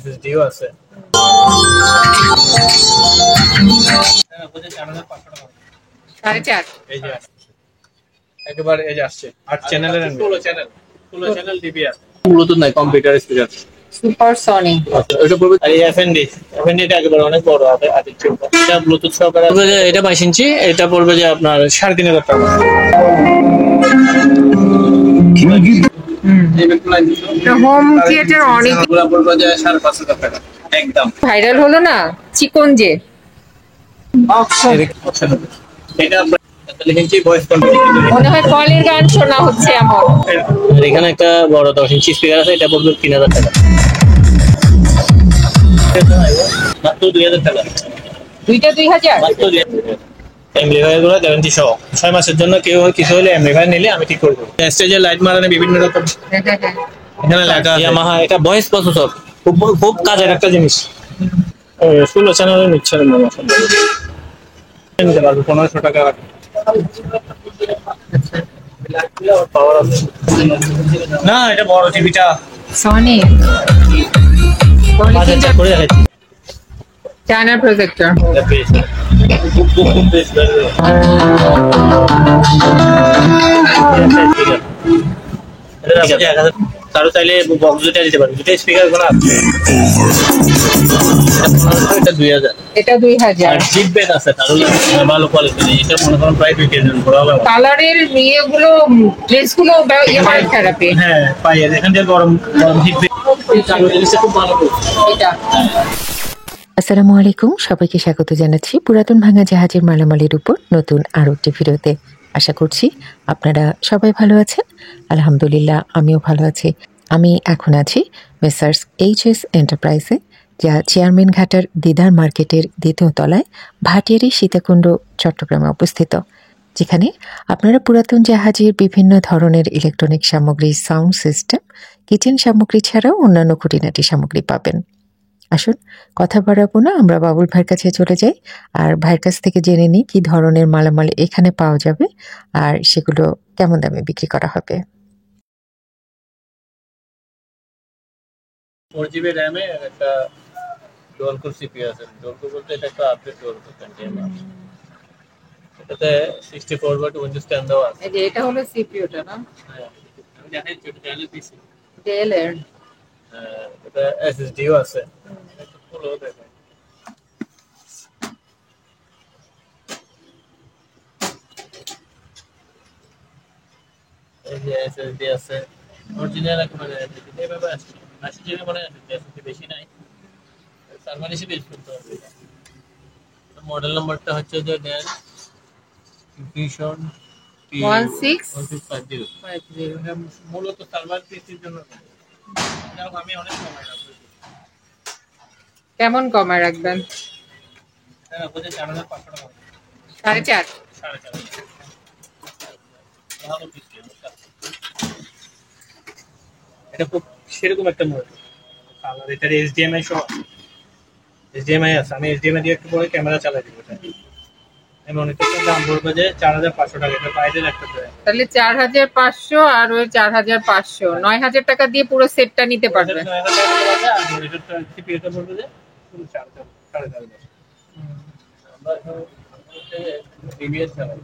এসএসডিও আছে। হ্যাঁ, বুঝে 4500 টাকা। 4.5 এই যে আসছে। একেবারে এই যে আসছে 8 চ্যানেলের 16 চ্যানেল ডিভিআর। ব্লুটুথ নাই, কম্পিউটার স্পিকার। Super Sonic. ওটা পড়বে আর এই এফএনডি টা একেবারে অনেক বড় হবে আর এটা ব্লুটুথ সহকারে পড়বে যে এটা 22 ইঞ্চি, এটা পড়বে যে আপনার 3500 টাকা। হোম থিয়েটার অনেক এগুলো পড়বে যে 5,500 টাকা একদম। ভাইরাল হলো না চিকন যে এটা লিখেছি ভয়েস কন্ট্রোল। মনে হয় কলের গান শোনা হচ্ছে এমন। আর এখানে একটা বড় 10 ইঞ্চি স্পিকার আছে, এটা পড়বে 3000 টাকা। মাত্র 2000 টাকা। দুইটা 2000। মাত্র 2000। এমপ্লিফায়ার গুলো গ্যারান্টি সহ 6 মাসের জন্য কেউ কিছু হলে এমপ্লিফায়ার নিলে আমি ঠিক করে দেবো। স্টেজে লাইট মারানো বিভিন্ন রকম এখানে লেখা আছে ইয়ামাহা, এটা ভয়েস প্রসেসর, খুব খুব কাজের একটা জিনিস। 16 চ্যানেলের মিক্সার নাম আসলে নিতে পারবো 1500 টাকা। পাওয়ার আছে না, এটা বড় টিভিটা সনি বাজেট চেক করে দেখাচ্ছি। China projector. এটা বেশ খুব খুব খুব বেশ কারো চাইলে বক্স দুটা দিতে পারবে, দুটো স্পিকার গুলো আছে। এটা 2000। এটা 2000। আর জিপ বেস আছে তাহলে ভালো কোয়ালিটি, এটা মনে করেন প্রায় 2000 পুরো হবে। কালারের নিয়েগুলো ড্রেসগুলো ইয়ে থেরাপি। হ্যাঁ পাই, এখান থেকে গরম গরম হিট চালু জিনিসটা খুব ভালো। এটা আসসালামু আলাইকুম, সবাইকে স্বাগত জানাচ্ছি পুরাতন ভাঙা জাহাজের মালামালের উপর নতুন আরও একটি ভিডিওতে। আশা করছি আপনারা সবাই ভালো আছেন। আলহামদুলিল্লাহ আমিও ভালো আছি। আমি এখন আছি মেসার্স এইচএস এন্টারপ্রাইজে, যা চেয়ারম্যান ঘাটার দিদার মার্কেটের দ্বিতীয় তলায় ভাটিয়ারি সীতাকুণ্ড চট্টগ্রামে অবস্থিত, যেখানে আপনারা পুরাতন জাহাজের বিভিন্ন ধরনের ইলেকট্রনিক সামগ্রী, সাউন্ড সিস্টেম, কিচেন সামগ্রী ছাড়াও অন্যান্য খুঁটিনাটি সামগ্রী পাবেন। আসুন কথা বাড়াবো না, আমরা বাবুল ভাইয়ের কাছে চলে যাই আর ভাইয়ের কাছ থেকে জেনে নিই কি ধরনের মালামাল এখানে পাওয়া যাবে আর সেগুলো কেমন দামে বিক্রি করা হবে। 4GB র‍্যামে একটা ডুয়াল কোর সিপিইউ আছে। ডুয়াল কোর বলতে এটা একটা আপডেট ডুয়াল কোর কন্টেইনার। এটাতে 64/20 স্ট্যান্ড দেওয়া আছে। এই যে এটা হলো সিপিইউটা না? হ্যাঁ, আমি দেখাই ছোট চ্যানেল পিসি। ডেল এর এটা এসএসডিও আছে। এটা ফুলও দেখাই। এই যে এসএসডি আছে অরিজিনাল একেবারে এসএসডি এভাবে আছে। 80GB মানে এসএসডি বেশি নাই, সার্ভার হিসেবে ইউজ করতে হবে। মডেল নাম্বারটা হচ্ছে যে ডেল ভিশন 1650। মূলত সার্ভার পিসির জন্য। আমি অনেক কমাই রাখবো। কেমন কমায় রাখবেন? হ্যাঁ, বুঝে 4500 টাকা। 4.5। 4.5 ভালো পিসি। এটা খুব সেরকম একটা মডেল। কালার এটার এইচডিএমআই সহ এইচডিএমআই আছে। আমি এইচডিএমআই দিয়ে একটু পরে ক্যামেরা চালাই দিব। এটা এমন একটা দাম পড়বে যে 4500 টাকা। এটা বাইরের একটা ব্র্যান্ড। তাহলে 4500 আর ওই 4500 9000 টাকা দিয়ে পুরো সেটটা নিতে পারবে। আর এটা সিপিইউটা পড়বে যে পুরো 4.5। আমরা হচ্ছে ডিভিএস চালাই।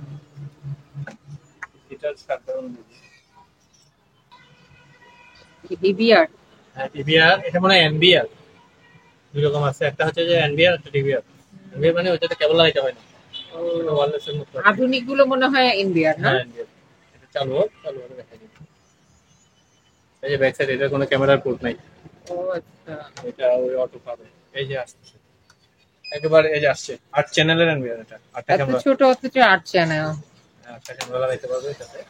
এটা সাধারণ ডিবিআর। হ্যাঁ ডিভিআর, এটা মানে এনবিআর। দুই রকম আছে, একটা হচ্ছে যে এনবিআর, একটা ডিভিআর। এনবিআর মানে ওটাতে কেবল লাগাইতে হয় না, ওটা ওয়্যারলেসের মতো। আধুনিক গুলো মনে হয় এনবিআর না? হ্যাঁ এনবিআর। এটা চালু হবে দেখা যাবে। এই যে ব্যাক সাইড, এটা কোনো ক্যামেরার পোর্ট নাই। ও আচ্ছা, এটা ওই অটো পাবে। এই যে আসছে একেবারে, এই যে আসছে 8 চ্যানেলের এনবিআর। এটা 8টা এত ক্যামেরা, ছোট অথচ 8 চ্যানেল। 8টা ক্যামেরা লাগাইতে পারবে এটাতে।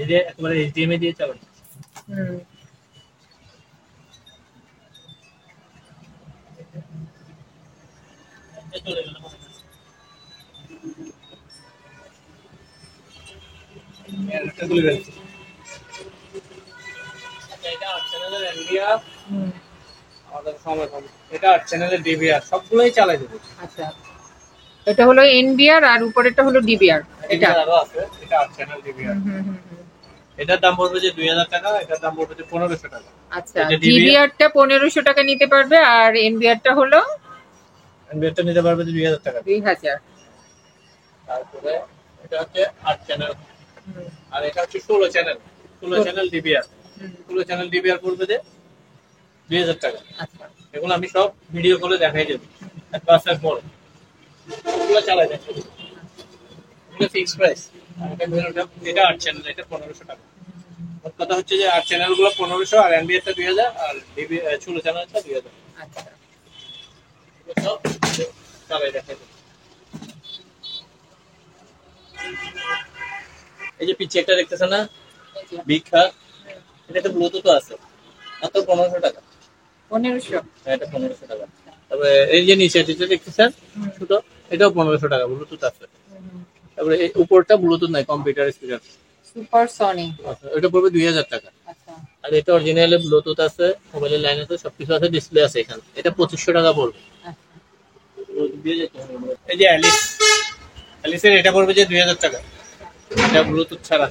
এই যে একেবারে এইচডিএমআই দিয়ে চালানো। এটা 8 চ্যানেলের এনবিআর, আমাদের সময় কম। এটা 8 চ্যানেলের ডিভিআর, সবগুলোই চালাই দেবো। আচ্ছা, এটা হলো এনবিআর আর উপরেরটা হলো ডিবিআর। এটা আরো আছে, এটা 8 চ্যানেল ডিভিআর। এটার দাম পড়বে যে 2000 টাকা, এটার দাম পড়বে যে 1500 টাকা। আচ্ছা, ডিবিআরটা 1500 টাকা নিতে পারবে আর এনবিআরটা হলো এনবিআরটা নিতে পারবে যে 2000 টাকা। 2000। তারপরে এটা হচ্ছে 8 চ্যানেল আর এটা হচ্ছে 16 channel. 16 channel DVR. 16 channel DVR পড়বে যে 2000 টাকা। আচ্ছা, এগুলো আমি সব ভিডিও করে দেখাই দেব এক মাসের পর। এগুলো চালাই দেখাই দেব। এটা ফিক্স প্রাইস। এটা 8 চ্যানেল, এটা 1500 টাকা। মোট কথা হচ্ছে যে 8 চ্যানেল গুলো 1500 আর এনবিআরটা 2000 আর ডিবি 16 চ্যানেলটা 2000। আচ্ছা। সব চালাই দেখাই দেব। এই যে পিছে একটা দেখতেছেন না বিখ্যা, এটা ব্লুটুথ আছে, মাত্র 1500 টাকা। 1500। এটা 1500 টাকা। তারপরে এই যে নিচে যেটা দেখতেছেন ছোট, এটাও 1500 টাকা, ব্লুটুথ আছে। তারপরে এই উপরটা ব্লুটুথ নাই, কম্পিউটার স্পিকার, সুপার সনি। এটা পড়বে 2000 টাকা। আচ্ছা, আর এটা অরিজিনালি ব্লুটুথ আছে, মোবাইলের লাইন আছে, সবকিছু আছে, ডিসপ্লে আছে এখানে। এটা 2500 টাকা পড়বে। এই যে অ্যালিসের এটা পড়বে যে 2000 টাকা, এটা ব্লুটুথ ছাড়া।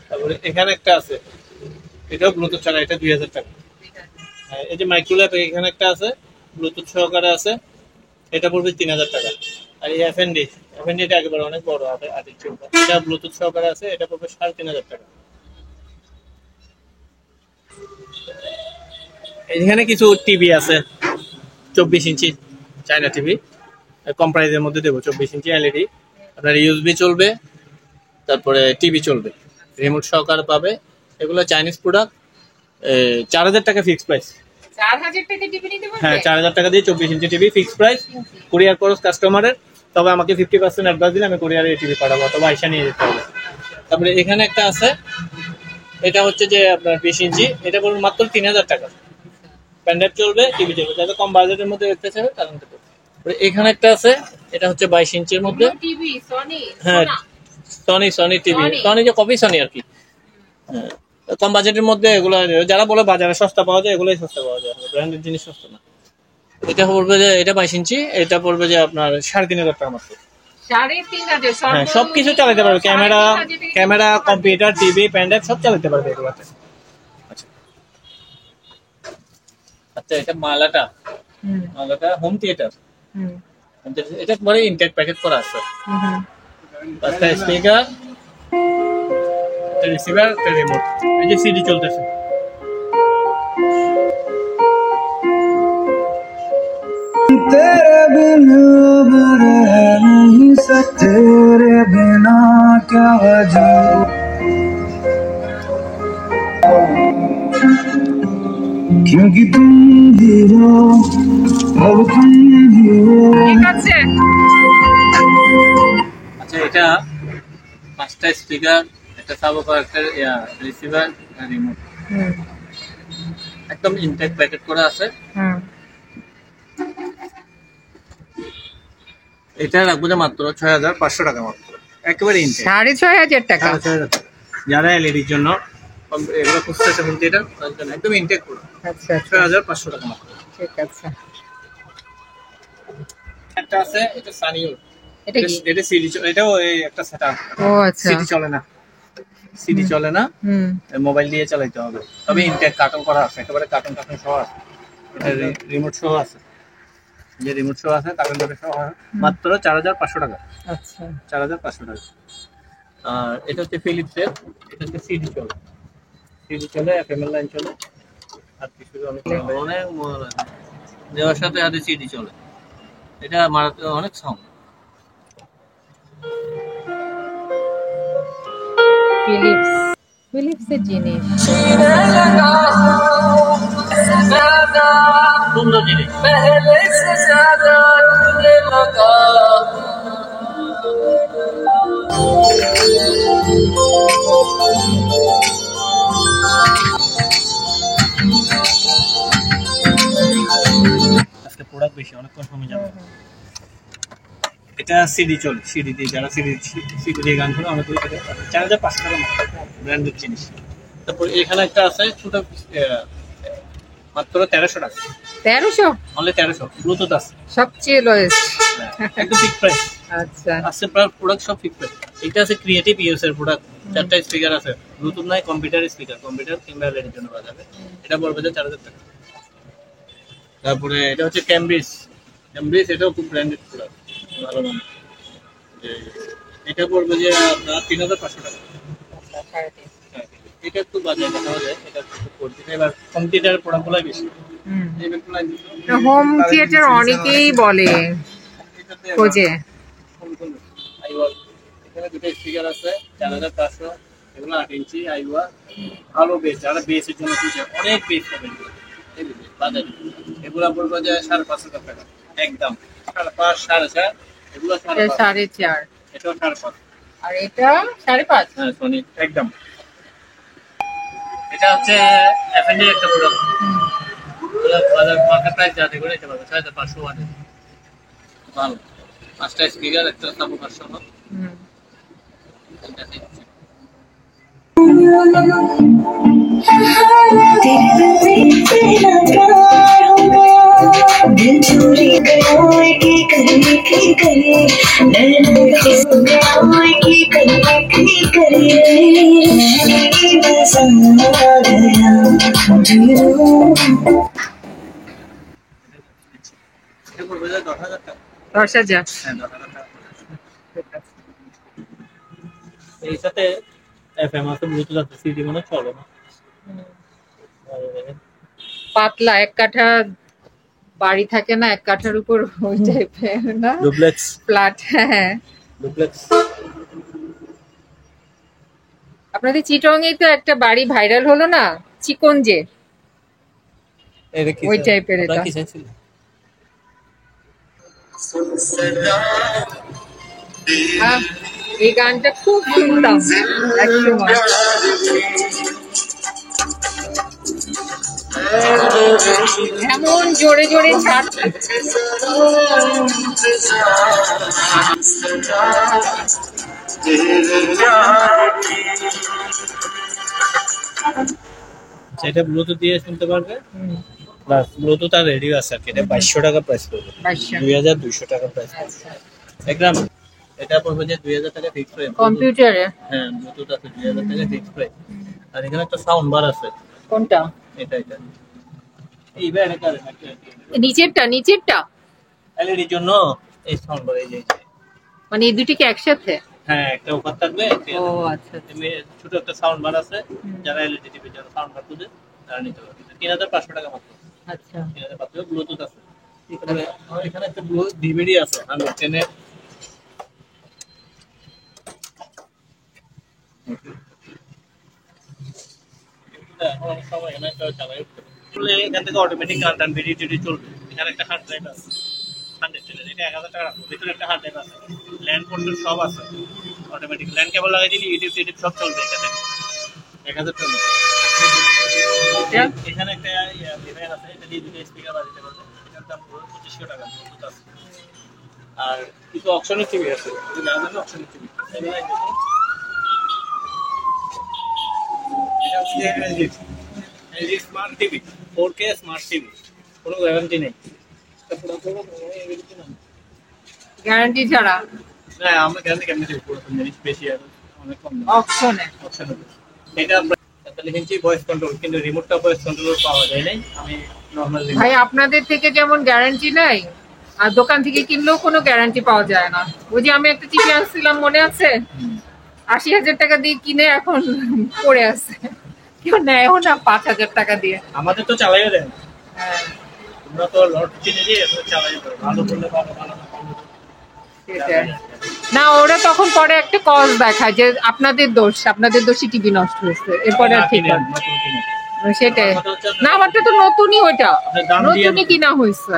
তারপরে এখানে একটা আছে, এটাও ব্লুটুথ ছাড়া, এটা 2000 টাকা। এই যে মাইক্রোল্যাব এখানে একটা আছে, ব্লুটুথ সহকারে আছে, এটা পড়বে 3000 টাকা। আর এই এফএনডি এটা একেবারে অনেক বড় হবে, এটা ব্লুটুথ সহকারে আছে, এটা পড়বে 3500 টাকা। এখানে কিছু টিভি আছে 24 ইঞ্চি চায়না টিভি, কম প্রাইসের মধ্যে দেবো। 24 ইঞ্চি এলইডি, আপনার ইউএসবি চলবে, তারপরে টিভি চলবে, রিমোট সহকারে পাবে। এগুলো চাইনিজ প্রোডাক্ট। 4000 টাকা ফিক্স প্রাইস। 4000 টাকা টিভি নিতে পারবে? হ্যাঁ, 4000 টাকা দিয়ে 24 inch TV fix price. Courier খরচ কাস্টমারের, তবে আমাকে 50% অ্যাডভান্স দিলে আমি কুরিয়ারে টিভি পাঠাবো, তবে আইসা নিয়ে যেতে হবে। তারপরে এখানে একটা আছে, এটা হচ্ছে যে আপনার 20 ইঞ্চি, এটা পড়বে মাত্র 3000 টাকা। প্যান্ডেপ চলবে, টিভি চলবে, যাতে কম বাজেটের মধ্যে দেখতে চাবে তার মধ্যে। এখানে একটা আছে, এটা হচ্ছে 22 ইঞ্চির মধ্যে। TV Sony. হ্যাঁ, সনি টিভি, সনি যে কপি সনি আর কি। হ্যাঁ, কম বাজেটের মধ্যে এগুলো, যারা বলে বাজারে সস্তা পাওয়া যায়, এগুলোই সস্তা পাওয়া যায়, ব্র্যান্ডেড জিনিস সস্তা না। এটা পড়বে যে, এটা 22 ইঞ্চি, এটা পড়বে যে আপনার 3500 টাকা মাত্র। 3500। হ্যাঁ, সবকিছু চালাতে পারবে, ক্যামেরা, কম্পিউটার, টিভি, প্যান্ডেপ সব চালাতে পারবে এগুলোতে। আচ্ছা আচ্ছা, এটা মালাটা হোম থিয়েটার। এটা পরে ইনটেক প্যাকেট করা আছে। 5টা স্পিকার, রিসিভার, রিমোট। এই যে সিডি চলতেছে। तेरे बिना अब रह नहीं सकते, तेरे बिना क्या वजूद, क्योंकि तुम ही हो, अब तुम ही हो। ঠিক আছে। আচ্ছা, এটা 5টা স্পিকার, একটা সাবওয়ুফার, একটা রিসিভার, রিমোট, একদম ইনটেক প্যাকেট করা আছে। এটা রাখবো যে মাত্র 6500 টাকা মাত্র, একেবারে ইনটেক। 6500 টাকা। যারা এলইডির জন্য এগুলো খুঁজতেছে হোম থিয়েটার, তার জন্য একদম ইনটেক পুরো। আচ্ছা, 6500 টাকা মাত্র। ঠিক আছে। একটা আছে, এটা সানিউর। এটা কি? এটা সিডি, এটাও এই একটা সেটআপ। ও আচ্ছা। সিডি চলে না, সিডি চলে না, মোবাইল দিয়ে চালাইতে হবে। তবে ইনটেক কার্টন করা আছে, একেবারে কার্টন সহ আছে। এটা রিমোট সহ আছে, যে রিমোট সহ আছে, কার্টন সহ আছে, মাত্র 4500 টাকা। আচ্ছা, 4500 টাকা। আর এটা হচ্ছে ফিলিপসের, এটা হচ্ছে সিডি চলে, এফএমএল লাইন চলে, আর কিছু অনেক মডেল আছে, দেওয়ার সাথে সাথে সিডি চলে। এটা মারাতে অনেক সাউন্ড। ফিলিপসের জিনিস। সুন্দর জিনিস। আজকে প্রোডাক্ট বেশি, অনেকক্ষণ সময় যাবে। এটা সিডি চলে, সিডি দিয়ে যারা সিডি দিয়ে গান করে অনেক 4500 টাকা ব্র্যান্ডেড জিনিস। তারপর এখানে একটা আছে ছোট, মাত্র 1300 টাকা। 1300? অনলি 1300, ব্লুটুথ আছে। সবচেয়ে লোয়েস্ট। একদম ফিক্স প্রাইস আচ্ছা আছে, প্রায় প্রোডাক্ট সব ফিক্স প্রাইস। এটা আছে ক্রিয়েটিভ ইউএস এর প্রোডাক্ট, 4টা স্পিকার আছে, ব্লুটুথ নাই, কম্পিউটার স্পিকার, কম্পিউটার কিংবা এলইডির জন্য বাজাবে। এটা পড়বে যে 4000 টাকা। তারপরে এটা হচ্ছে ক্যামব্রিজ, ক্যামব্রিজ এটাও খুব ব্র্যান্ডেড প্রোডাক্ট, ভালো মানের। এটা পড়বে যে আপনার 3500 টাকা। হ্যাঁ, এটা একটু বাজারে দেখা যায়, এটা একটু পড়বে। এবার কম্পিউটারের প্রোডাক্টগুলো বেশি। এই ব্যাগগুলো হোম থিয়েটার অনেকেই বলে খোঁজে। আইওয়াল এখানে দুটো স্পিকার আছে 4500, এগুলো 8 ইঞ্চি আইওয়া, ভালো বেস, যারা বেসের জন্য খুঁজে, অনেক বেস পাবেন বাজারে। এগুলো পড়বে যে 5500 টাকা একদম, 5.5 4.5, এগুলো 4.5, 4.5, এটাও 5.5, আর এটা 5.5। হ্যাঁ সোনি একদম। এটা হচ্ছে এফএনডি একটা প্রোডাক্ট, বাজার মার্কেট প্রাইস যা দেখুন এটা পাবে 6500 ওয়াট, ভালো। 5টা স্পিকার, একটা সাবওুফার সহ। এটা দেখছি दिल चोरी कराए की करे की करे नैन खिस कराए की करे बसा गया जीरो। এটা পড়বে যে 10000 টাকা। 10,000। হ্যাঁ 10000 টাকা। এই সাথে এফএম আছে, ব্লুটুথ আছে, সিডি মানে চলে না। পাতলা 1 কাঠা বাড়ি থাকে না, 1 কাঠার উপর ওই টাইপের না, ডুপ্লেক্স, ফ্ল্যাট। হ্যাঁ ডুপ্লেক্স। আপনাদের চিটং এ তো একটা বাড়ি ভাইরাল হলো না, চিকনজে, এটা কি ওই টাইপের এটা। কি চাইছিল? এই গানটা খুব শুনতাম একসময়। এমন জোরে জোরে ছাড়। সেটা ব্লুটুথ দিয়ে শুনতে পারবে, প্লাস ব্লুটুথ আর রেডিও আছে আর কি। এটা 2200 টাকা প্রাইস পড়বে, 2200 টাকা প্রাইস একদম। এটা পড়বে যে 2000 টাকা ফিক্স প্রাইস কম্পিউটারে। হ্যাঁ ব্লুটুথ আছে 2000 টাকা ফিক্স প্রাইস। আর এখানে একটা সাউন্ড বার আছে, কোনটা? এটা এই ব্যাড এটা নিচেরটা এলইডির জন্য এই সাউন্ড বার, এই যে মানে এই দুটি কি একসাথে? হ্যাঁ একটা অফার থাকবে। ও আচ্ছা। ছোট একটা সাউন্ড বার আছে, যারা এলইডি টিভির জন্য সাউন্ড বার খুঁজে তারা নিতে পারবে। 3500 টাকা মাত্র। আচ্ছা 3500। ব্লুটুথ আছে এখানে। এখানে একটা ডিভিডি আছে 110 এর, অনেক সময় এখানে একটা চালাই উঠতে এখান থেকে অটোমেটিক গান টান ভিডিও টিডিও চলবে। এখানে একটা হার্ড ড্রাইভ আছে, 100 এটা 1000 টাকা রাখবো। ভিতরে একটা হার্ড ড্রাইভ আছে, ল্যান্ড পোর্ট সব আছে, অটোমেটিক ল্যান্ড কেবল লাগাই দিলে ইউটিউব টিউব সব চলবে এখানে। 1000 টাকা। এখানে একটা ডিভাইস আছে, এটা দিয়ে দুটো স্পিকার বাজাতে পারবে। এটার দাম পুরো 2500 টাকা ব্লুটুথ আছে। আর কিছু অপশনের টিভি আছে, যদি না জানেন অপশনের টিভি এগুলো এটা হচ্ছে LG smart TV, 4K smart TV, কোনো গ্যারান্টি নেই। গ্যারান্টি ছাড়া? না আমরা গ্যারান্টি কেমনে দেব, পুরো জিনিস বেশি আর অনেক কম অপশনে। এটা 45 ইঞ্চি ভয়েস কন্ট্রোল, কিন্তু রিমোটটা ভয়েস কন্ট্রোল পাওয়া যায় নাই। আমি নরমাল ভাই আপনাদের থেকে যেমন গ্যারান্টি নাই, আর দোকান থেকে কিনলেও কোনো গ্যারান্টি পাওয়া যায় না। ওই যে আমি একটা টিভি আনছিলাম মনে আছে, 80,000 টাকা দিয়ে কিনে এখন পড়ে আছে, কেউ নেয়ও না 5,000 টাকা দিয়ে। আমাদের তো চালাইও দেন, হ্যাঁ তোমরা তো লট কিনে দিয়ে এখন চালাইও দেন, ভালো করলে ভালো, ভালো না করলে সেটাই। না ওরা তখন পরে একটা কজ দেখায় যে আপনাদের দোষই টিভি নষ্ট হয়েছে, এরপরে আর ঠিক হয় সেটাই। না আমারটা তো নতুনই, ওইটা নতুনই কিনা হয়েছে।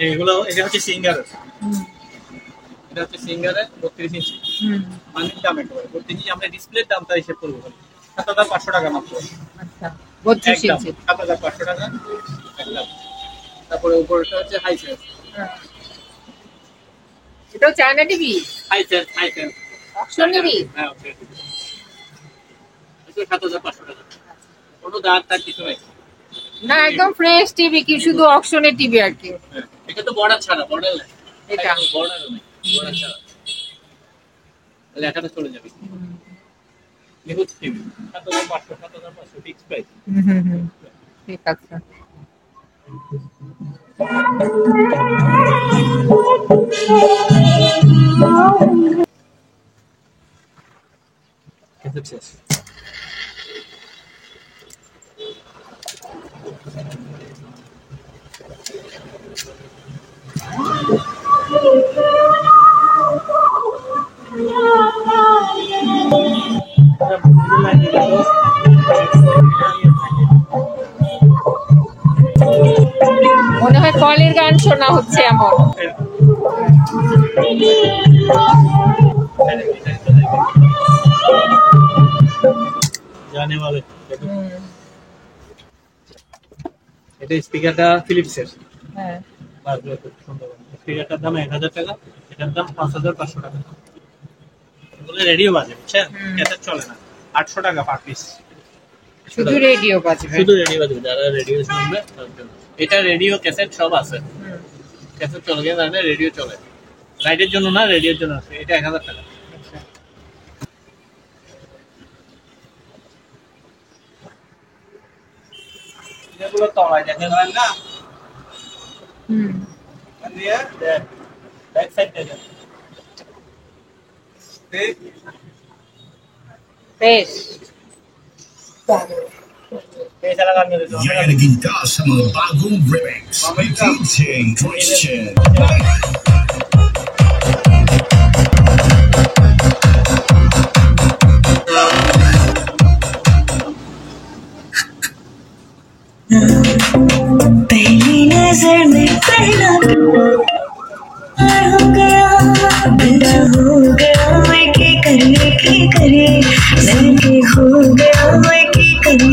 এগুলো এটা হচ্ছে সিঙ্গার, এটা হচ্ছে সিঙ্গারের 32 ইঞ্চি মানের দাম। একেবারে 32 ইঞ্চি আমরা ডিসপ্লের দামটা হিসেব করবো 7500 টাকা মাত্র। আচ্ছা 32 একদম ইঞ্চি 7500 টাকা একদম। তারপরে উপরটা হচ্ছে হাই সেন্স, এটাও China TV, Hisense option TV. হ্যাঁ ওকে, এটা 7500 টাকা, কোনো দাগ টাগ কিছু নাই। না একদম ফ্রেশ টিভি, কি শুধু অকশনের টিভি আর কি। এটা তো বর্ডার ছাড়া, বর্ডার নাই, এটা বর্ডার নেই, বর্ডার ছাড়া লেখাটা চলে যাবে। নিখুঁত টিভি ৭৫০০ ফিক্স প্রাইস। ঠিক আছে। মনে হয় কলের গান শোনা হচ্ছে এমন। জানে বলে এটা স্পিকারটা ফিলিপসের। হ্যাঁ স্পিকারটার দাম ১,০০০ টাকা, এটার দাম ৫,৫০০ টাকা। এগুলো রেডিও বাজে, বুঝছেন, ক্যাসেট চলে না। ৮০০ টাকা পার পিস, শুধু রেডিও বাজবে। শুধু রেডিও বাজবে, যারা রেডিও শুনবে তাদের জন্য। এটা রেডিও ক্যাসেট সব আছে, ক্যাসেট চলে গেলে তাহলে রেডিও চলে। লাইটের জন্য না, রেডিওর জন্য আছে। এটা ১,০০০ টাকা। এগুলো তলায় দেখেন না, ব্যাক সাইড দেখেন বেশ। Jangan kita sama Bagong Remix Teaching Christian. पहली नजर में पहला प्यार हो गया, दिल हो गया, मैं की करे मैं की हो गया, मैं की करे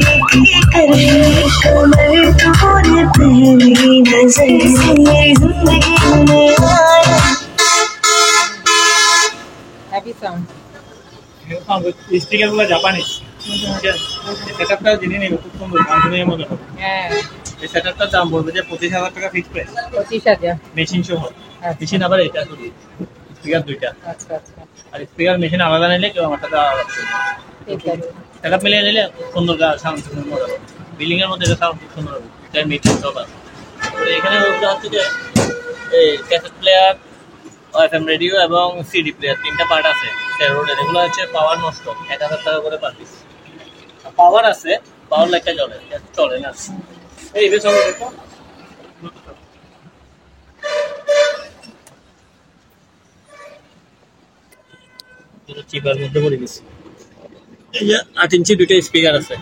कमर तूने पहली नजर से मेरी जिंदगी में आया। Happy sound. স্পিকার গুলো জাপানিজ, সেটআপটা জেনে নেবে, খুব সুন্দর গান শুনে মজা হবে। হ্যাঁ এই সেটআপটার দাম বলবে যে ২৫,০০০ টাকা ফিক্স প্রাইস, ২৫,০০০। মেশিন সহ। মেশিন আবার এটা শুধু স্পিকার দুইটা, আচ্ছা আচ্ছা আর স্পিকার মেশিন আলাদা নিলে কেউ আমার সাথে আলাদা ঠিক আছে। সেটআপ মিলিয়ে নিলে সুন্দর সাউন্ড সুন্দর মজা হবে। বিল্ডিং এর মধ্যে এটা সাউন্ড খুব সুন্দর হবে, তাই মিক্স সব আছে। এখানে হচ্ছে যে এই ক্যাসেট প্লেয়ার, এফএম রেডিও এবং সিডি প্লেয়ার, তিনটা পার্ট আছে রোডের। এগুলো হচ্ছে পাওয়ার নষ্ট, ১,০০০ টাকা করে পার পিস। পাওয়ার আছে, পাওয়ার লাইটটা চলে না। এই বেশ হবে দেখো, চিপার মধ্যে বলে দিচ্ছি। এই যে ৮ ইঞ্চি দুইটা স্পিকার আছে,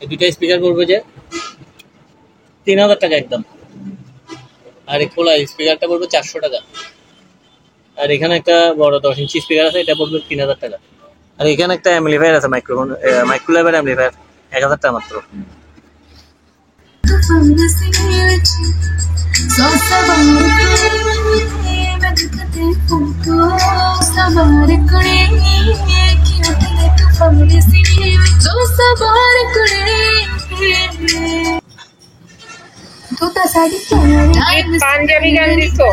এই দুইটা স্পিকার করবে যে ৩,০০০ টাকা একদম। আর এই খোলা স্পিকারটা পড়বে ৪০০ টাকা। আর এখানে একটা বড় ১০ ইঞ্চি স্পিকার আছে, এটা পড়বে ৩,০০০ টাকা। আর এখানে একটা অ্যাম্পলিফায়ার আছে, মাইক্রোলেভেল অ্যাম্পলিফায়ার, ১,০০০ টাকা মাত্র। পাঞ্জাবি গান দিছো?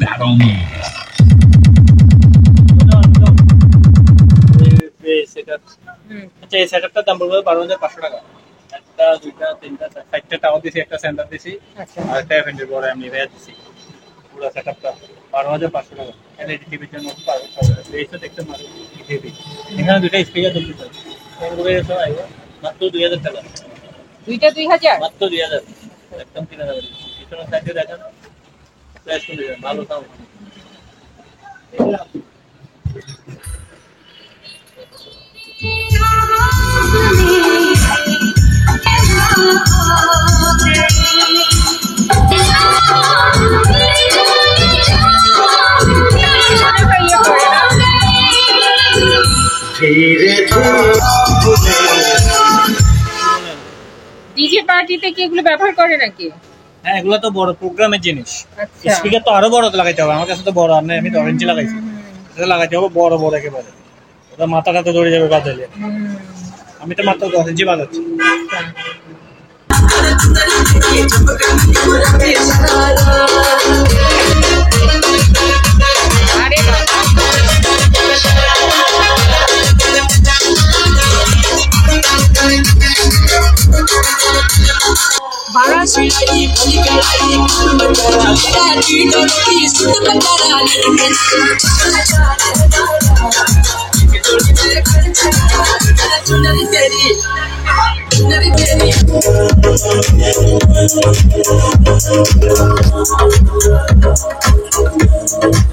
Battle me. আচ্ছা, এই সেটআপটার দাম পড়বে ১২,৫০০ টাকা। একটা, দুইটা, তিনটা, চারটা টাওয়ার দিছি, একটা সেন্টার দিছি, আর একটা এফএনডি বড় অ্যাম্পলিফায়ার দিছি। পুরো সেটআপটা ১২,৫০০ টাকা। এলইডি টিভির জন্য এইটা দেখতে পারো টিভি। এখানে দুইটা স্পিকার দিতে পারো, মাত্র ২,০০০ টাকা। দুইটা ২,০০০? মাত্র ২,০০০, একদম ৩,০০০। পিছনের সাইডে দেখেন, ফ্ল্যাশ করে দেন, ভালো সাউন্ড। ডিজে পার্টিতে কি এগুলো ব্যবহার করে নাকি? হ্যাঁ এগুলো তো বড় প্রোগ্রামের জিনিস। আচ্ছা। স্পিকার তো আরো বড় লাগাইতে হবে, আমার কাছে তো বড় আর নাই, আমি 10 ইঞ্চি লাগাইছি। এটা লাগাইতে হবে বড় বড় একেবারে, ওটা মাথাটা তো ধরে যাবে বাজালে। আমি তো মাত্র 10 ইঞ্চি বাজাচ্ছি। আরে বাবা।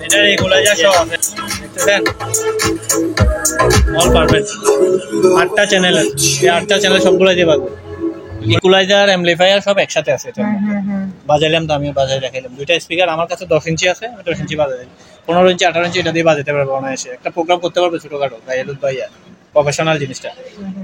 এটা রেগুলাইজার সব আছে, দেখতেছেন? All perfect. 8টা চ্যানেল আছে, এই 8টা চ্যানেল সবগুলো দিয়ে পারবো। ইকুলাইজার অ্যাম্পলিফায়ার সব একসাথে আছে এটা। বাজাইলাম তো, আমিও বাজাই দেখাইলাম। দুইটা স্পিকার আমার কাছে 10 ইঞ্চি আছে, আমি 10 ইঞ্চি বাজাই। 15 ইঞ্চি 18 ইঞ্চি এটা দিয়ে বাজাতে পারবো অনায়াসে। একটা প্রোগ্রাম করতে পারবে ছোটখাটো, তাই এলুদ ভাইয়া প্রফেশনাল জিনিসটা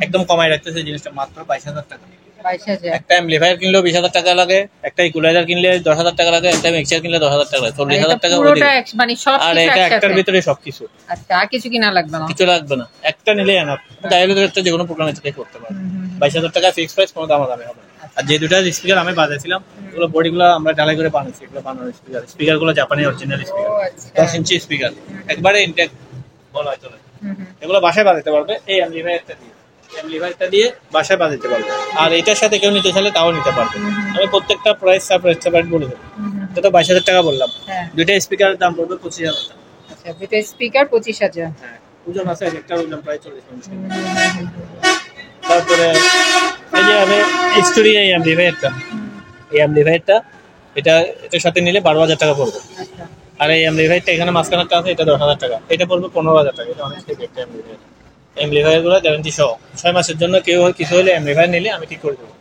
একদম কমাই রাখতেছে জিনিসটা, মাত্র 22,000 টাকা। 22,000। একটা অ্যাম্পলিফায়ার কিনলেও 20,000 টাকা লাগে, একটা ইকুলাইজার কিনলে 10,000 টাকা লাগে, একটা মিক্সার কিনলে 10,000 টাকা লাগে, 40,000 টাকা ওদিকে। পুরোটা মানে সব আর কিছু এটা একটার একসাথে। ভিতরে সবকিছু, আচ্ছা, আর কিছু কিনা লাগবে না। কিছু লাগবে না, একটা নিলে এনাফ। ডায়ালগের একটা যে কোনো প্রোগ্রাম থেকে করতে পারবে। 22,000 টাকা ফিক্স প্রাইস, কোনো দামাদামি হবে না। আর যে দুটা স্পিকার আমি বাজাইছিলাম ওগুলো বডিগুলো আমরা ঢালাই করে বানাইছি, এগুলো বানানো স্পিকার। স্পিকারগুলো জাপানি অরিজিনাল স্পিকার, ও আচ্ছা। 10 ইঞ্চি স্পিকার, একবারে ইনটেক বলা হয় চলে। এগুলো বাসায় বাজাতে পারবে এই অ্যাম্পলিফায়ারটা দিয়ে বাসায় বাজাতে পারবে। আর এটার সাথে কেউ নিতে চাইলে তাও নিতে পারবে। আমি প্রত্যেকটা প্রাইস সেপারেট বলে দেবো। এটা তো 22,000 টাকা বললাম, হ্যাঁ। দুইটা স্পিকারের দাম পড়বে 25,000 টাকা। আচ্ছা, দুটো স্পিকার 25,000। হ্যাঁ, ওজন আছে, একটা ওজন প্রায় 40 পঞ্চাশ। তারপরে এই যে আমি স্টোরি এই অ্যাম্পলিফায়ারটা এটা এটার সাথে নিলে 12,000 টাকা পড়বে। আচ্ছা। আর এই অ্যাম্পলিফায়ারটা এখানে মাঝখানেরটা আছে, এটা 10,000 টাকা, এটা পড়বে 15,000 টাকা। এটা অনেক ঠিক একটা অ্যাম্পলিফায়ার গুলো গ্যারান্টি সহ 6 মাসের জন্য কেউ কিছু হলে অ্যাম্পলিফায়ার নিলে আমি ঠিক করে দেবো।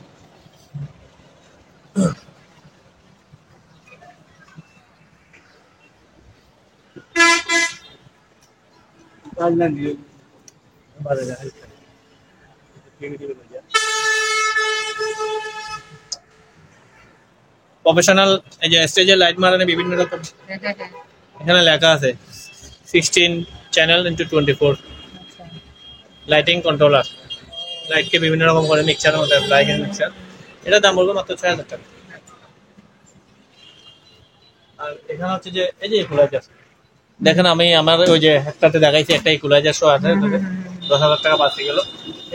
প্রফেশনাল এই যে স্টেজে লাইট মারানো বিভিন্ন রকম, এখানে লেখা আছে 16 চ্যানেল ইন্টু 24 লাইটিং কন্ট্রোলার। লাইটকে বিভিন্ন রকম করে মিক্সারের মধ্যে লাইটিং মিক্সার, এটার দাম বলবো মাত্র 6,000 টাকা। আর এখানে হচ্ছে যে এই যে ইকুলাইজার দেখেন, আমি আমার ওই যে একটাতে দেখাইছি একটা ইকুলাইজার শো আছে, 10,000 টাকা বাঁচে গেল।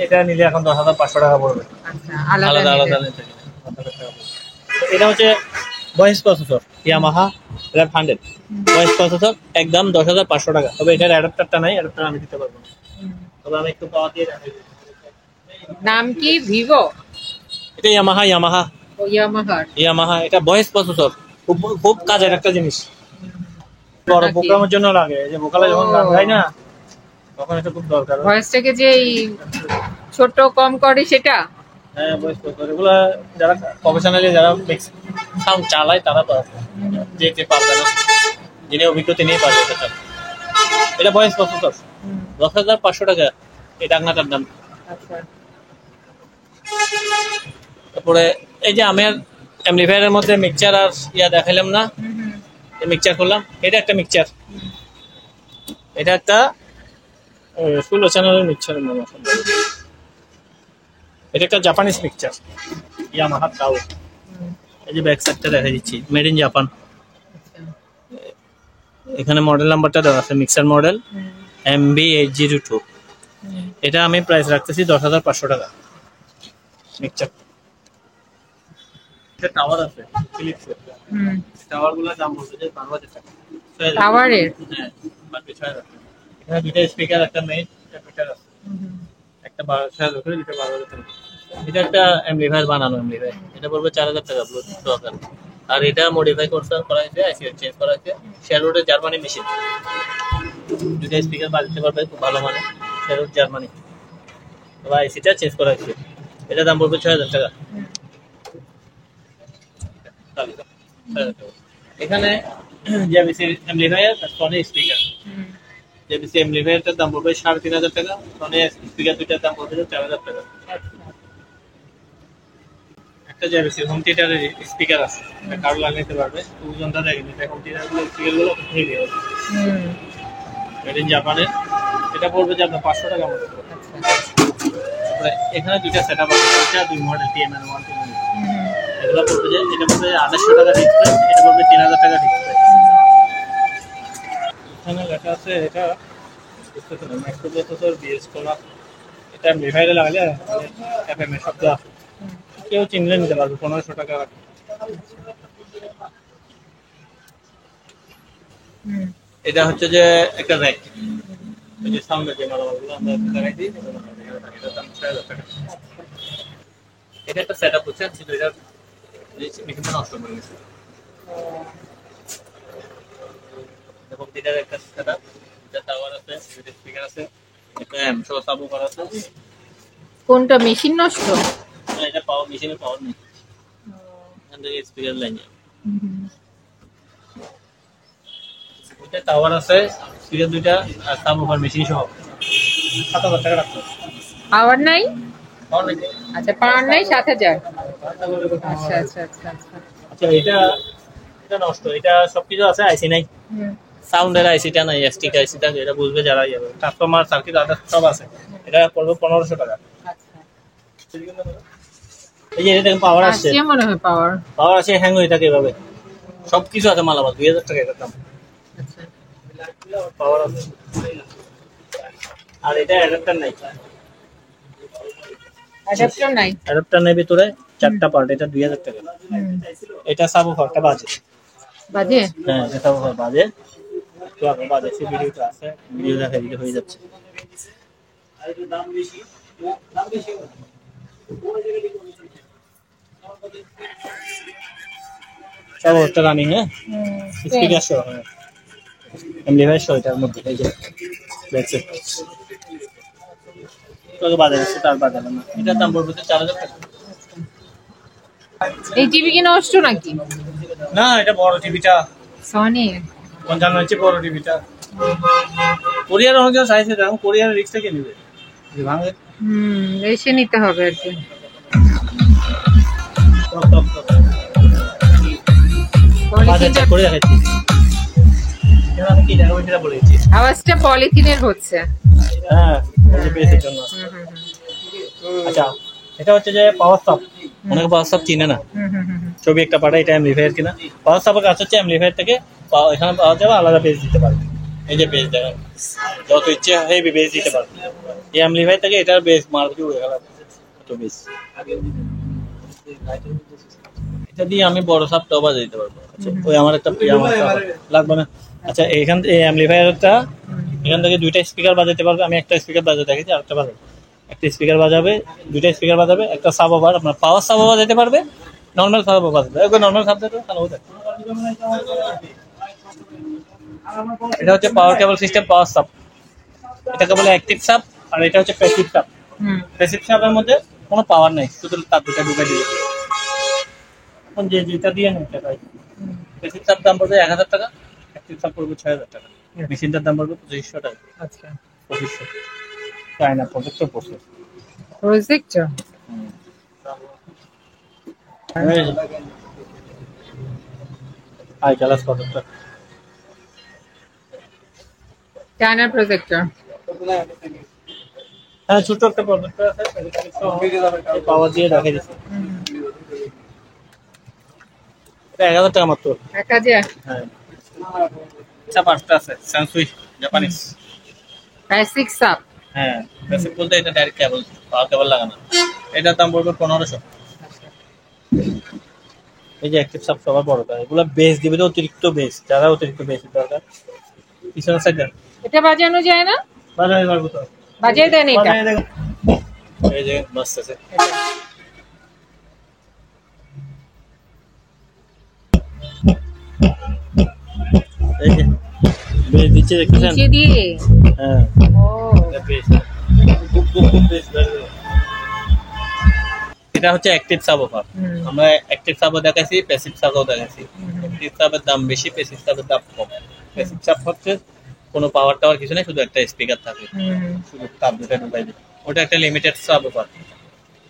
এটা নিলে এখন 10,500 টাকা পড়বে, আচ্ছা, আলাদা আলাদা নিতে গেলে 10,000 টাকা পড়বে। এটা হচ্ছে ভয়েস প্রসেসর ইয়ামাহা র্যাপ 100 ভয়েস প্রসেসর, একদম 10,500 টাকা। তবে এটার অ্যাডাপ্টারটা নাই, অ্যাডাপ্টার আমি দিতে পারবো না, তবে আমি একটু পাওয়া দিয়ে দেখাই দিই। নাম কি? ভিভো? এটা ইয়ামাহা ও ইয়ামাহার। এটা ভয়েস প্রসেসর, খুব খুব কাজের একটা জিনিস, বড় নাকি? প্রোগ্রামের জন্য লাগে। এই যে ভোকালে যখন গান গাই না, তখন এটা খুব দরকার। ভয়েসটাকে যে এই ছোট কম করে সেটা। হ্যাঁ, ভয়েস প্রসেসর এগুলা যারা প্রফেশনালি যারা সাউন্ড চালায় তারা তো যেতে পারবে না, যিনি অভিজ্ঞ তিনি পারবে এটা। এটা ভয়েস প্রসেসর 10,500 টাকা এই ডাকনাটার দাম। আচ্ছা। তারপরে এই যে আমার অ্যাম্পলিফায়ারের মধ্যে মিক্সচার আর ইয়া দেখাইলাম না, এই মিক্সচার করলাম। এটা একটা মিক্সচার, এটা একটা 16 চ্যানেলের মিক্সচারের নাম আছে। এটা একটা জাপানিজ মিক্সচার ইয়ামাহা তাও। এই যে ব্যাক সাইডটা দেখা দিচ্ছি, মেড ইন জাপান। এখানে মডেল নাম্বারটা দেওয়া আছে, মিক্সার মডেল MB802। এটা আমি প্রাইস রাখতেছি 10,500 টাকা মিক্সচার। এটা টাওয়ার আছে ফিলিপসের, টাওয়ার গুলোর দাম বলতে যে 12,000 টাকা। টাওয়ারের? হ্যাঁ, বাকি 6,000 টাকা। এখানে দুটো স্পিকার, একটা মেইন, একটা মিটার আছে, একটা 12,000 করে, দুটো 12,000 টাকা। এটা একটা অ্যাম্পলিফায়ার বানানো অ্যাম্পলিফায়ার, এটা পড়বে 4,000 টাকা ব্লুটুথ সহকারে। আর এটা মডিফাই করা হয়েছে, আইসিএল চেঞ্জ করা হয়েছে, শেয়ারউডের জার্মানি মেশিন। দুটো স্পিকার বাজাতে পারবে খুব ভালো মানে, শেয়ারউড জার্মানি। তবে আইসিটা চেঞ্জ করা হয়েছে, এটা দাম পড়বে 6,000 টাকা। এখানে JBC amplifier, Sony speaker. JBC অ্যাম্পলিফায়ারটার দাম পড়বে 3,500 টাকা, সনি স্পিকার দুইটার দাম পড়বে 4,000 টাকা। একটা JVC হোম থিয়েটারের স্পিকার আছে, এটা কারো লাগাইতে পারবে। ওজনটা দেখেন, এটা হোম থিয়েটারগুলো স্পিকারগুলো হেভি হবে। এটা জাপানের, এটা পড়বে যে আপনার 500 টাকা মতো। তারপরে এখানে দুইটা সেট আপ আছে, এটা 2 মডেল TMN 1 এগুলো পড়বে যে, এটা পড়বে 2800 টাকা ডিসপ্লে, এটা পড়বে 3000 টাকা ডিসপ্লে। এখানে লেখা আছে এটা মাইক্রোপ্রসেসর BS কোলা, এটা এমপ্লিফায়ারে লাগালে FM এর শব্দ আছে, কেউ চিনলে নিতে পারবে 1500 টাকা। এটা হচ্ছে যে একটা র্যাক, এই যে সাউন্ডের যে মালামালগুলো আমরা লাগাই দিই, এটা দাম 6000 টাকা। এটা একটা সেটআপ হচ্ছে, কিন্তু এটা মেশিনটা নষ্ট করে গেছে। দেখুন এটার একটা সেটআপ, এটা টাওয়ার আছে, এটা স্পিকার আছে, এটা সব সাবওয়ুফার আছে। কোনটা মেশিন নষ্ট? না, এটা পাওয়ার, মেশিনের পাওয়ার নেই, এখান থেকে স্পিকার লাইন যায়। এটা টাওয়ার আছে, স্পিকার দুইটা, আর সাবওয়ুফার মেশিন সহ 7000 টাকা রাখতে হবে। পাওয়ার নাই? পাওয়ার নেই। আচ্ছা, পাওয়ার নাই 7000। আচ্ছা আচ্ছা আচ্ছা আচ্ছা। আচ্ছা, এটা এটা নষ্ট, এটা সবকিছু আছে, আইসি নাই, সাউন্ডের আইসিটা নাই, এসটিক আইসিটা, এটা বুঝবে যারা যাবে। ট্রান্সফরমার সার্কিট আদার সব আছে, এটা পড়বে 1500 টাকা। এই যে এটা দেখেন পাওয়ার আসছে, আসছে মনে হয় পাওয়ার। পাওয়ার আসে, হ্যাং হয়ে থাকে এভাবে, সবকিছু আছে, মালামাল 2000 টাকা এটার দাম। আচ্ছা, পাওয়ার আছে, আর এটা অ্যাডাপ্টার নাই, অ্যাডাপ্টার নাই। অ্যাডাপ্টার নেই ভিতরে, 4টা পার্ট, এটা 2000 টাকা। এটা সাবওয়ুফারটা বাজে, বাজে? হ্যাঁ এটা সাবওয়ুফার বাজে, তো আপনি বাজে ভিডিওটা আছে, ভিডিও দেখা দিলে হয়ে যাচ্ছে। সাবওয়ুফারটা রানিং, হ্যাঁ স্পিকার সহ, হ্যাঁ এমপ্লিফায়ার সহ, এটার মধ্যে এই যে দেখছে তো বাজারে আছে, তার বাজারে না, এটার দাম পড়বে 4000 টাকা। এই টিভি কি নষ্ট নাকি? না, এটা বড় টিভিটা, সনি 55 ইঞ্চি বড় টিভিটা। কোরিয়ার অনেকজন চাইছে, এখন কোরিয়ার রিক্সটা কে নেবে, যে ভাঙে এসে নিতে হবে আর কি। বাজার চেক করে দেখাচ্ছি, আমি কি জানো এটা বলেছি। আওয়াজটা পলিথিনের হচ্ছে। হ্যাঁ, এই যে পেয়েছে জন্য। আচ্ছা, এটা হচ্ছে যে পাওয়ার সাপ, অনেকে পাওয়ার সাপ চিনে না, ছবি একটা পাঠায়, এটা এমপ্লিফায়ার কিনা। পাওয়ার সাপের কাজ হচ্ছে এমপ্লিফায়ার থেকে এখানে পাওয়া যাবে, আলাদা বেস দিতে পারবে। এই যে বেস দেখেন, যত ইচ্ছে হেভি বেস দিতে পারবে। এই এমপ্লিফায়ার থেকে এটার বেস মার্কেটে উড়ে গেল, তো বেস। এটা দিয়ে আমি বড় সাপটাও বাজিয়ে দিতে পারবো। ওই আমার একটা লাগবে না। আচ্ছা, এখান এই অ্যাম্পলিফায়ারটা এখান থেকে 2টা স্পিকার বাজাতে পারবে। আমি একটা স্পিকার বাজাতে দেখেছি, আরেকটা বাজাবে, একটা স্পিকার বাজাবে, 2টা স্পিকার বাজাবে, একটা সাবওয়ুফার, আপনার পাওয়ার সাবওয়ুফার বাজাতে পারবে, নর্মাল সাবওয়ুফার বাজাতে পারবে। নর্মাল সাবওয়ুফার ভালো হতে। এটা হচ্ছে পাওয়ার কেবল সিস্টেম, পাওয়ার সাব, এটাকে বলে অ্যাক্টিভ সাব, আর এটা হচ্ছে প্যাসিভ সাব। প্যাসিভ সাবের মধ্যে কোনো পাওয়ার নেই, শুধু তার দুটা ঢুকে দিবে। এখন যে যেটা দিয়ে নেই টাকা, প্যাসিভ সাব দাম পড়বে 1000 টাকা, অ্যাক্টিভ সাব পড়বে 6000 টাকা, মেশিনটার দাম পড়বে 2500 টাকা। আচ্ছা, 2500 চায়না প্রজেক্টর পড়ছে। Projector high class projector, China projector. হ্যাঁ ছোট একটা প্রজেক্টর আছে, পাওয়ার দিয়ে দেখাই দিচ্ছি। এটা 1000 টাকা মাত্র। 1000? হ্যাঁ, আচ্ছা 5টা আছে, স্যামসুই জাপানিজ। Basic sub? হ্যাঁ, বেসিক বলতে এটা ডাইরেক্ট কেবল, পাওয়ার কেবল লাগানো। এটার দাম পড়বে 1500। এই যে অ্যাক্টিভ সাব সবার বড়টা, এগুলো বেস দিবে, তো অতিরিক্ত বেস, যারা অতিরিক্ত বেস দরকার পিছনের সাইডে এটা বাজানো যায় না? বাজারে পারবো তো, বাজিয়ে দেন এটা। এই যে বাজতেছে, এই যে বেস দিচ্ছে, দেখতেছেন? নিচে দিয়ে? হ্যাঁ, ও এটা বেস, খুব খুব খুব বেস বাজবে। এটা হচ্ছে অ্যাক্টিভ সাবওয়ুফার। আমরা অ্যাক্টিভ সাবও দেখাইছি, প্যাসিভ সাবও দেখাইছি। অ্যাক্টিভ সাবের দাম বেশি, প্যাসিভ সাবের দাম কম। প্যাসিভ সাব হচ্ছে কোনো পাওয়ার টাওয়ার কিছু নেই, শুধু একটা স্পিকার থাকে, শুধু তার দুটো ঢুকাই দিই। ওটা একটা লিমিটেড সাবওয়ুফার,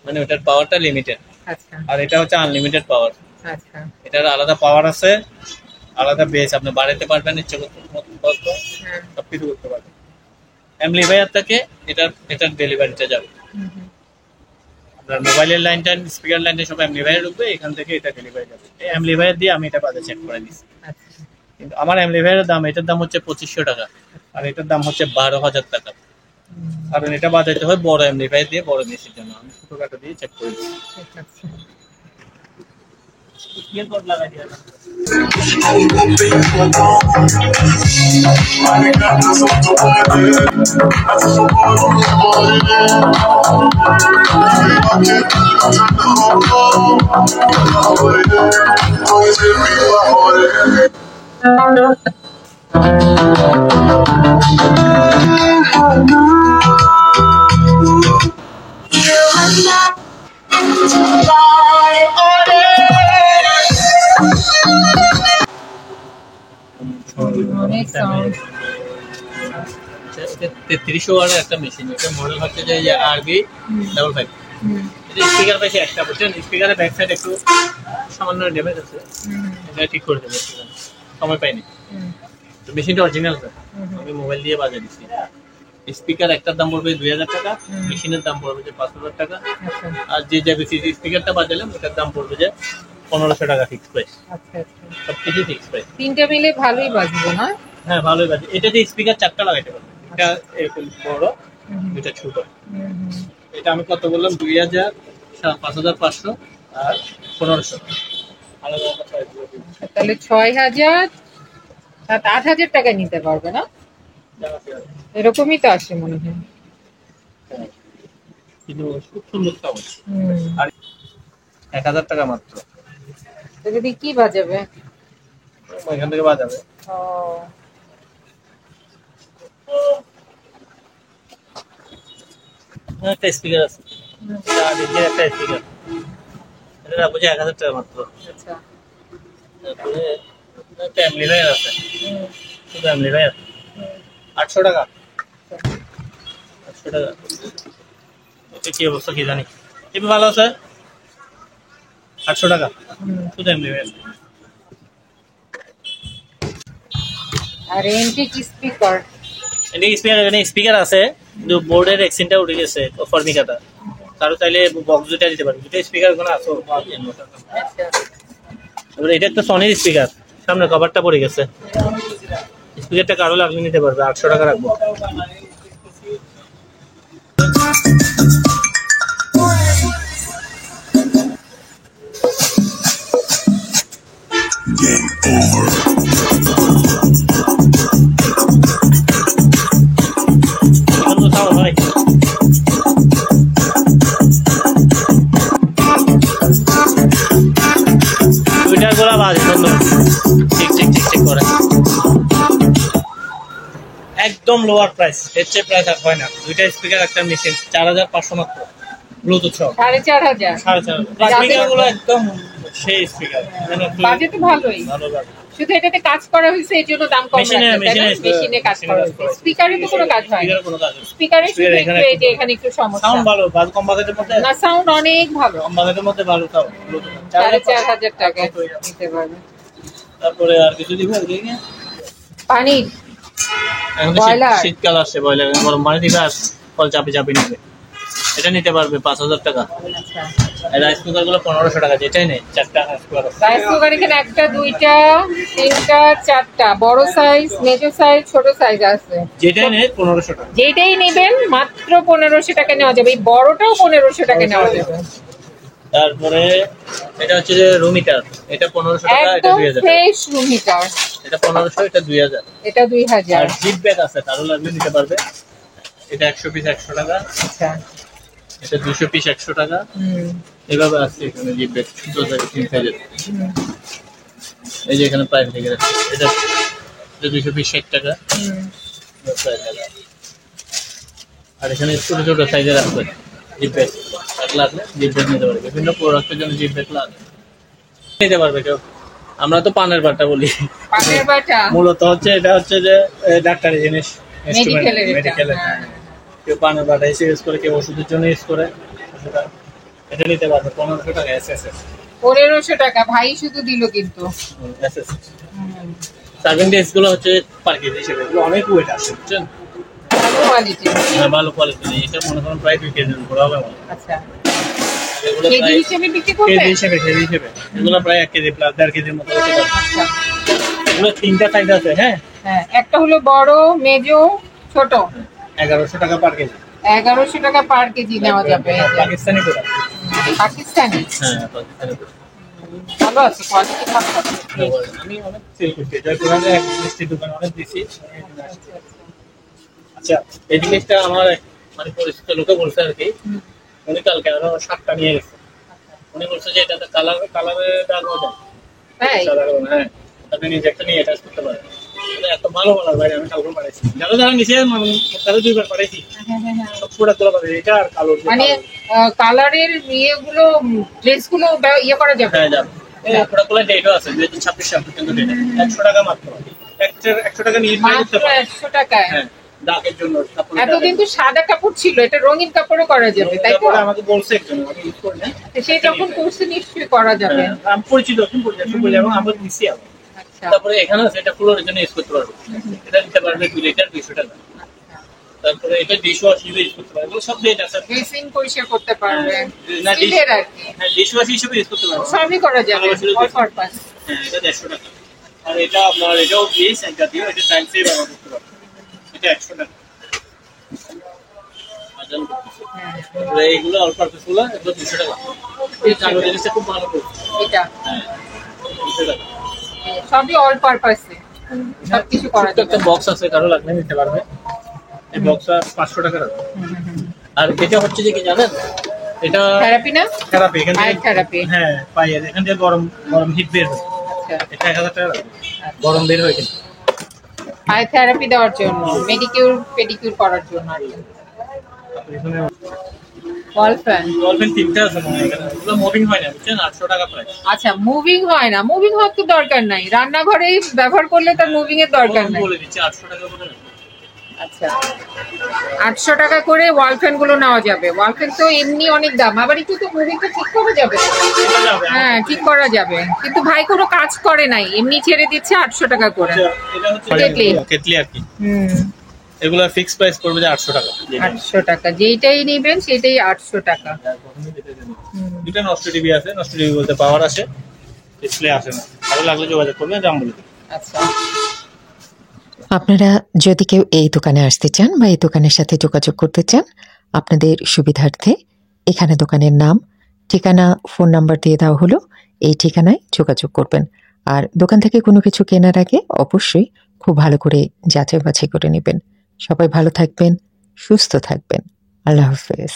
মানে ওটার পাওয়ারটা লিমিটেড। আচ্ছা আর এটা হচ্ছে আনলিমিটেড পাওয়ার। আচ্ছা এটার আলাদা পাওয়ার আছে, আলাদা বেস, আপনি বাড়াতে পারবেন ইচ্ছে করতে, হ্যাঁ সবকিছু করতে পারবেন। অ্যাম্পলিফায়ার থেকে এটার ডেলিভারিটা যাবে, আপনার মোবাইলের লাইনটা স্পিকার লাইনটা সব অ্যাম্পলিফায়ার ঢুকবে, এখান থেকে এটা ডেলিভারি যাবে। এই অ্যাম্পলিফায়ার দিয়ে আমি এটা বাজে চেক করে দিচ্ছি। আচ্ছা কিন্তু আমার অ্যাম্পলিফায়ারের দাম, এটার দাম হচ্ছে 2500 টাকা, আর এটার দাম হচ্ছে 12,000 টাকা। কারণ এটা বাজাইতে হয় বড় অ্যাম্পলিফায়ার দিয়ে, বড় মেশিনের জন্য। আমি ছোটখাটো দিয়ে চেক করে দিচ্ছি। ঠিক আছে এরপর লাগাই দিয়ে আসি। অনেক সাউন্ড। 3300 ওয়াটের একটা মেশিন। এটা মডেল হচ্ছে যে আরবি 55। এটা স্পিকার পাইছে একটা, বুঝছেন? স্পিকারের ব্যাক সাইড একটু সামান্য ড্যামেজ আছে, এটা ঠিক করে দেবো, সময় পাইনি। তো মেশিনটা অরিজিনাল স্যার, আমি মোবাইল দিয়ে বাজিয়ে দিচ্ছি। স্পিকার একটার দাম পড়বে 2000 টাকা, মেশিনের দাম পড়বে যে 5000 টাকা, আর যে স্পিকারটা বাজালাম ওটার দাম পড়বে যে 1500 টাকা ফিক্স প্রাইস। আচ্ছা আচ্ছা সবকিছু ফিক্স প্রাইস। তিনটা মিলে ভালোই বাজবে না? হ্যাঁ ভালোই বাজে। এটাতে স্পিকার 4টা লাগাইতে পারবে, এটা এরকম বড়, এটা ছোট। এটা আমি কত বললাম? 2000, 5500 আর 1500। আলাদা আলাদা প্রাইস গুলো দিই। তাহলে 6000 8,000 টাকায় নিতে পারবে না? এরকমই তো আসে মনে হয়। হ্যাঁ। কিন্তু খুব সুন্দর সাউন্ড। হুম। আর 1000 টাকা মাত্র। তো যদি কি বাজাবে? এখান থেকে বাজাবে। ও একটা স্পিকার আছে, আর এদিকে একটা স্পিকার। এটা রাখবো যে 1000 টাকা মাত্র। আচ্ছা তারপরে একটা অ্যাম্পলিফায়ার আছে, শুধু অ্যাম্পলিফায়ার 800 টাকা। 800 টাকা। এটা কি অবস্থা কি জানি। এটা ভালো আছে, 800 টাকা শুধু অ্যাম্পলিফায়ার। আর এন্টিক স্পিকার। এখানে স্পিকার আছে, কিন্তু বোর্ডের এক্সিনটা উঠে গেছে, ফর্মিকাটা। কারো চাইলে বক্স দুটা দিতে পারবে, দুটো স্পিকার ওখানে আছে। আচ্ছা এবারে এটা একটা সনির স্পিকার, সামনে কভারটা পড়ে গেছে। স্পিকারটা কারো লাগলে নিতে পারবে, 800 টাকা রাখবো। এখন তো তাও হয়। দুইটার গোলা বাজে সুন্দর, ঠিক ঠিক ঠিক ঠিক করে। একদম লোয়ার প্রাইস, এর চেয়ে প্রাইস আর হয় না। দুইটা স্পিকার একটা মেশিন, 4500 মাত্র, ব্লুটুথ সহ। 4500। 4500। স্পিকার গুলো একদম সেই স্পিকার, বাজেট ভালোই। ভালো লাগে। শুধু এটাতে কাজ করা হয়েছে এই জন্য দাম কম রাখছে, মেশিনে কাজ করা হয়েছে। স্পিকারে তো কোনো কাজ হয় না। কোনো কাজ নেই। স্পিকারে শুধু একটু এই যে এখানে একটু সমস্যা। সাউন্ড ভালো, কম বাজেটের মধ্যে। না সাউন্ড অনেক ভালো। কম বাজেটের মধ্যে ভালো সাউন্ড। 4500 টাকা নিতে পারবে। তারপরে আর কিছু দিব এদিকে। পানি এখন তো বয়লার। শীতকাল আসছে, বয়লার গরম পানি দিবে আর ফল চাপি চাপি নেবে। এটা নিতে পারবে 5000 টাকা। আচ্ছা রাইস কুকার গুলো 1500 টাকা, যেটাই নেই 4টা রাইস কুকার আছে। রাইস কুকার এখানে একটা, দুইটা, তিনটা, চারটা, বড় সাইজ, মেজো সাইজ, ছোট সাইজ আছে। যেটাই নেই 1500 টাকা। যেটাই নেবেন মাত্র 1500 টাকা নেওয়া যাবে। এই বড়টাও 1500 টাকা নেওয়া যাবে। তারপরে এটা হচ্ছে যে রুম হিটার, এটা 1500 টাকা, এটা একদম 2000 টাকা। Fresh room heater. এটা 1500, এটা 2000। এটা আর 2000। জিপ ব্যাগ আছে, কারো লাগলে নিতে পারবে। এটা 100 পিস 100 টাকা, আচ্ছা এটা 200 পিস 100 টাকা। হুম এভাবে আছে এখানে জিপ ব্যাগ, ছোট সাইজের। এই যে এখানে প্রাইস লিখে রাখছে, এটা 200 পিস 60 টাকা। আর এখানে ছোট ছোট সাইজের আছে জিপ ব্যাগ, লাগলে জিপ ব্যাগ নিতে পারবে। বিভিন্ন প্রোডাক্টের জন্য জিপ ব্যাগ লাগে, নিতে পারবে কেউ। আমরা তো পানের বাটা বলি, পানের বাটা মূলত হচ্ছে এটা হচ্ছে যে ডাক্তারি জিনিস, মেডিকেলের এটা। মেডিকেলের। কেউ পানের বাটা এসে ইউজ করে, কেউ ওষুধের জন্য ইউজ করে। এটা নিতে পারবে 1500 টাকা এসএস 1500 টাকা ভাই শুধু দিল কিন্তু। এসএস সার্ভিং ডিশ গুলো হচ্ছে পার কেজি হিসেবে, এগুলো অনেক ওয়েট আছে বুঝছেন, ভালো কোয়ালিটি। হ্যাঁ ভালো কোয়ালিটি। এটা মনে করেন প্রায় 2 কেজির উপর হবে আমার। আচ্ছা, এগুলো কেজি প্রায় হিসেবে বিক্রি করবে? কেজি হিসেবে এগুলো প্রায় 1 কেজি প্লাস 1.5 কেজির মতো হতে পারে। আচ্ছা, এগুলো 3টা সাইজ আছে। হ্যাঁ, হ্যাঁ, একটা হলো বড়, মেজো, ছোট। 1100 টাকা পার কেজি। 1100 টাকা পার কেজি নেওয়া যাবে। পাকিস্তানি প্রোডাক্ট। পাকিস্তানি, হ্যাঁ, পাকিস্তানি product। ভালো আছে, কোয়ালিটি ভালো আছে। আমি অনেক সেল করছি, জয়পুরহাটে এক মিষ্টির দোকানে অনেক দিছি। আচ্ছা, এই জিনিসটা আমার মানে পরিচিত লোকে বলছে আর কি, উনি কালকে আরো 7টা নিয়ে গেছে। উনি বলছে যে এটাতে কালারের দাগ হয়ে যায়। তাই? সাধারণ, হ্যাঁ, আপনি নিজে একটা নিয়ে অ্যাটাচ করতে পারেন। এটা এত ভালো কালার ভাই, আমি কালকে পাঠাইছি। যারা নিচে মানে তারা 2বার পাঠাইছি। সব প্রোডাক্ট গুলো পাঠাইছি, এটা আর কালো। মানে কালারের ইয়েগুলো, ড্রেসগুলো ইয়ে করা যাবে? হ্যাঁ যাবে। এই প্রোডাক্টগুলো ডেটও আছে, 2026 পর্যন্ত ডেট। 100 টাকা মাত্র। 100 টাকা নিয়ে ট্রাই করতে মাত্র পারেন। 100 টাকায়? হ্যাঁ, দাগের জন্য কাপড়। এতদিন তো সাদা কাপড় ছিল, এটা রঙিন কাপড়ও করা যাবে, তাই তো? আমাকে বলছে একজন, আমি ইউজ করি না। সে যখন করছে নিশ্চয়ই করা যাবে। হ্যাঁ, আমি পরিচিত, এবং আমরা দিচ্ছি আবার। আচ্ছা, তারপরে এখানে আছে, এটা ফ্লোরের জন্য ইউজ করতে পারবে। এটা দিতে পারবে 2 লিটার 200 টাকা। তারপরে এটা ডিশ ওয়াশ হিসেবে ইউজ করতে পারবে। এগুলো সব ডেট আছে। ড্রেসিং পরিষ্কার করতে পারবে, না, স্টিলের আর কি। হ্যাঁ, ডিশ ওয়াশ হিসেবে ইউজ করতে পারবে। সবই করা যাবে, অল পারপাস। হ্যাঁ, এটা 150 টাকা। আর এটা আপনার এটাও বেশ একটা দিও, এটা টাইম সেভ ব্যবহার করতে পারবে। এটা 100 টাকা। আজান করতেছে। তারপরে এইগুলো অল পারপাস গুলো, এগুলো 200 টাকা। এই কালো জিনিসটা খুব ভালো করছে। এটা হ্যাঁ, 200 টাকা। সবই অল পারপাসে, সবকিছু করা ছোট্ট একটা যাবে। বক্স আছে, কারো লাগলে নিতে পারবে। এই বক্সটা 500 টাকা রাখবে। আর এটা হচ্ছে যে কি জানেন, এটা থেরাপি না? থেরাপি, এখান পায়ের থেকে। থেরাপি। হ্যাঁ, পায়ের এখান থেকে গরম হিট বের হয়। আচ্ছা, এটা 1000 টাকা রাখবে। গরম বের হয় কিন্তু। পায়ের থেরাপি দেওয়ার জন্য, মেডিকিউর পেডিকিউর করার জন্য আর কি। তারপরে এখানে ওয়াল ফ্যান। ডলফিন 3টা আছে মনে হয় এখানে। এগুলো মুভিং হয় না বুঝছেন, 800 টাকা প্রাইস। আচ্ছা, মুভিং হয় না? মুভিং হওয়ার তো দরকার নাই, রান্নাঘরেই ব্যবহার করলে তার মুভিং এর দরকার নাই। বলে দিচ্ছি 800 টাকা করে। আচ্ছা, 800 টাকা করে ওয়াল ফ্যান গুলো নেওয়া যাবে। ওয়াল ফ্যান তো এমনি অনেক দাম, আবার একটু তো মুভিংটা ঠিক করা যাবে। এটা যাবে। হ্যাঁ, ঠিক করা যাবে, কিন্তু ভাই কোনো কাজ করে নাই, এমনি ছেড়ে দিচ্ছে 800 টাকা করে। আচ্ছা, এটা হচ্ছে কেটলি। কেটলি আর কি। হুম, এগুলা ফিক্স প্রাইস পড়বে যে 800 টাকা। 800 টাকা, যেইটাই নেবেন সেটাই 800 টাকা। দুটো নষ্ট টিভি আছে, নষ্ট টিভি বলতে পাওয়ার আসে, ডিসপ্লে আসে না। ভালো লাগলে যোগাযোগ করবেন, দাম বলে দেব। আচ্ছা, আপনারা যদি কেউ এই দোকানে আসতে চান বা এই দোকানের সাথে যোগাযোগ করতে চান, আপনাদের সুবিধার্থে এখানে দোকানের নাম, ঠিকানা, ফোন নাম্বার দিয়ে দেওয়া হলো। এই ঠিকানায় যোগাযোগ করবেন। আর দোকান থেকে কোনো কিছু কেনার আগে অবশ্যই খুব ভালো করে যাচাই বাছাই করে নেবেন। সবাই ভালো থাকবেন, সুস্থ থাকবেন। আল্লাহ হাফেজ।